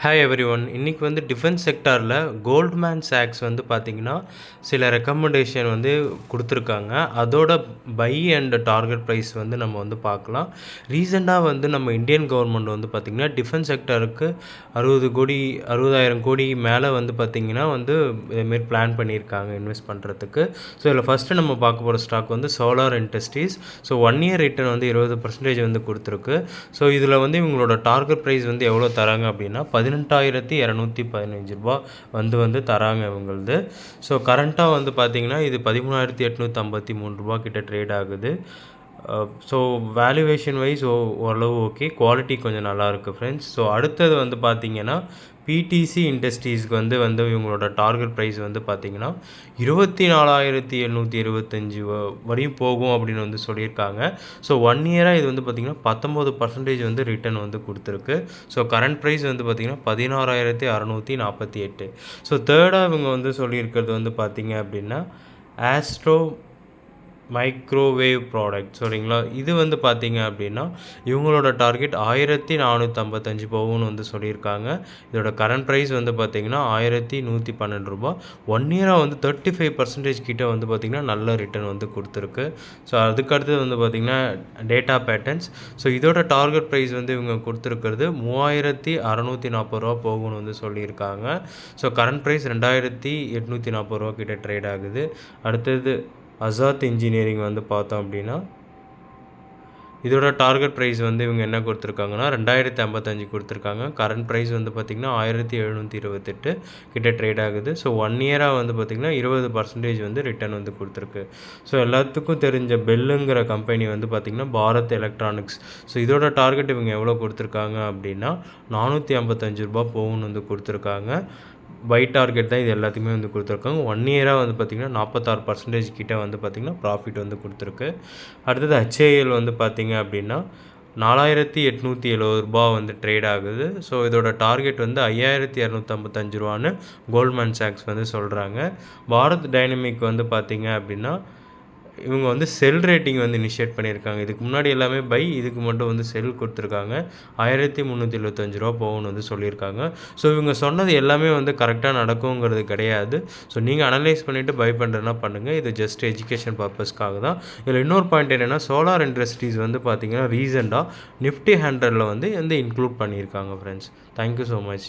Hi every one. இன்றைக்கி வந்து defence செக்டாரில் கோல்ட்மேன் சாக்ஸ் வந்து பார்த்திங்கன்னா சில ரெக்கமெண்டேஷன் வந்து கொடுத்துருக்காங்க. அதோட பை அண்ட் டார்கெட் ப்ரைஸ் வந்து நம்ம வந்து பார்க்கலாம். ரீசெண்டாக வந்து நம்ம இந்தியன் கவர்மெண்ட் வந்து பார்த்திங்கன்னா டிஃபென்ஸ் செக்டாருக்கு 60,000 கோடி மேலே வந்து பார்த்திங்கன்னா வந்து இதுமாரி பிளான் பண்ணியிருக்காங்க இன்வெஸ்ட் பண்ணுறதுக்கு. ஸோ இதில் ஃபஸ்ட்டு நம்ம பார்க்க போகிற ஸ்டாக் வந்து solar industries. So 1 year return வந்து 20% வந்து கொடுத்துருக்கு. ஸோ இதில் வந்து இவங்களோட டார்கெட் ப்ரைஸ் வந்து எவ்வளோ தராங்க அப்படின்னா 18,215 ரூபா வந்து தராங்க இவங்களது. ஸோ கரண்ட்டாக வந்து பார்த்திங்கன்னா இது 13,853 ரூபா கிட்ட ட்ரேட் ஆகுது. ஸோ வேல்யூவேஷன் வைஸ் ஓரளவு ஓகே, குவாலிட்டி கொஞ்சம் நல்லாயிருக்கு ஃப்ரெண்ட்ஸ். ஸோ அடுத்தது வந்து பார்த்திங்கன்னா பிடிசி இண்டஸ்ட்ரீஸ்க்கு வந்து இவங்களோட டார்கெட் ப்ரைஸ் வந்து பார்த்திங்கன்னா 24,725 வரையும் போகும் அப்படின்னு வந்து சொல்லியிருக்காங்க. ஸோ 1 இயராக இது வந்து பார்த்திங்கன்னா 19% வந்து ரிட்டர்ன் வந்து கொடுத்துருக்கு. ஸோ கரண்ட் ப்ரைஸ் வந்து பார்த்திங்கன்னா 16,648. ஸோ தேர்டாக இவங்க வந்து சொல்லியிருக்கிறது வந்து பார்த்திங்க அப்படின்னா ஆஸ்ட்ரோ மைக்ரோவேவ் ப்ராடக்ட் சரிங்களா. இது வந்து பார்த்திங்க அப்படின்னா இவங்களோட டார்கெட் 1,455 போகும்னு வந்து சொல்லியிருக்காங்க. இதோட கரண்ட் ப்ரைஸ் வந்து பார்த்திங்கன்னா 1,112 ரூபா. 1 இயராக வந்து 35% கிட்ட வந்து பார்த்திங்கன்னா நல்ல ரிட்டர்ன் வந்து கொடுத்துருக்கு. ஸோ அதுக்கடுத்தது வந்து பார்த்திங்கன்னா டேட்டா பேட்டர்ன்ஸ். ஸோ இதோட டார்கெட் ப்ரைஸ் வந்து இவங்க கொடுத்துருக்கிறது 3,640 ரூபா போகும்னு வந்து சொல்லியிருக்காங்க. ஸோ கரண்ட் ப்ரைஸ் 2,840 ரூபா கிட்ட ட்ரேட் ஆகுது. அடுத்தது அசாத் இன்ஜினியரிங் வந்து பார்த்தோம் அப்படின்னா இதோட டார்கெட் ப்ரைஸ் வந்து இவங்க என்ன கொடுத்துருக்காங்கன்னா 2,055 கொடுத்துருக்காங்க. கரண்ட் ப்ரைஸ் வந்து பார்த்திங்கன்னா 1,728 கிட்ட ட்ரேட் ஆகுது. ஸோ 1 இயராக வந்து பார்த்திங்கன்னா 20% வந்து ரிட்டர்ன் வந்து கொடுத்துருக்கு. ஸோ எல்லாத்துக்கும் தெரிஞ்ச பெல்லுங்கிற கம்பெனி வந்து பார்த்திங்கன்னா பாரத் எலக்ட்ரானிக்ஸ். ஸோ இதோட டார்கெட் இவங்க எவ்வளோ கொடுத்துருக்காங்க அப்படின்னா 455 ரூபா போகும்னு வந்து கொடுத்துருக்காங்க. பை டார்கெட் தான் இது எல்லாத்தையுமே வந்து கொடுத்துருக்காங்க. 1 இயராக வந்து பார்த்திங்கன்னா 46% கிட்ட வந்து பார்த்திங்கன்னா ப்ராஃபிட் வந்து கொடுத்துருக்கு. அடுத்தது HAL வந்து பார்த்திங்க அப்படின்னா 4,870 ரூபா வந்து ட்ரேட் ஆகுது. ஸோ இதோட டார்கெட் வந்து 5,255 ரூபான்னு கோல்ட்மேன் சாக்ஸ் வந்து சொல்கிறாங்க. பாரத் டைனமிக் வந்து பார்த்திங்க அப்படின்னா இவங்க வந்து செல் ரேட்டிங் வந்து இனிஷியேட் பண்ணியிருக்காங்க. இதுக்கு முன்னாடி எல்லாமே பை, இதுக்கு மட்டும் வந்து செல் கொடுத்துருக்காங்க. 1,375 ரூபா போகும்னு வந்து சொல்லியிருக்காங்க. ஸோ இவங்க சொன்னது எல்லாமே வந்து கரெக்டாக நடக்குங்கிறது கிடையாது. ஸோ நீங்கள் அனலைஸ் பண்ணிவிட்டு பை பண்ணுறதுனா பண்ணுங்கள். இது ஜஸ்ட் எஜுகேஷன் பர்பஸ்க்காக தான். இதில் இன்னொரு பாயிண்ட் என்னென்னா சோலார் இண்டஸ்ட்ரீஸ் வந்து பார்த்திங்கன்னா ரீசெண்டாக நிஃப்டி 100ல் வந்து இன்க்ளூட் பண்ணியிருக்காங்க ஃப்ரெண்ட்ஸ். Thank you so much.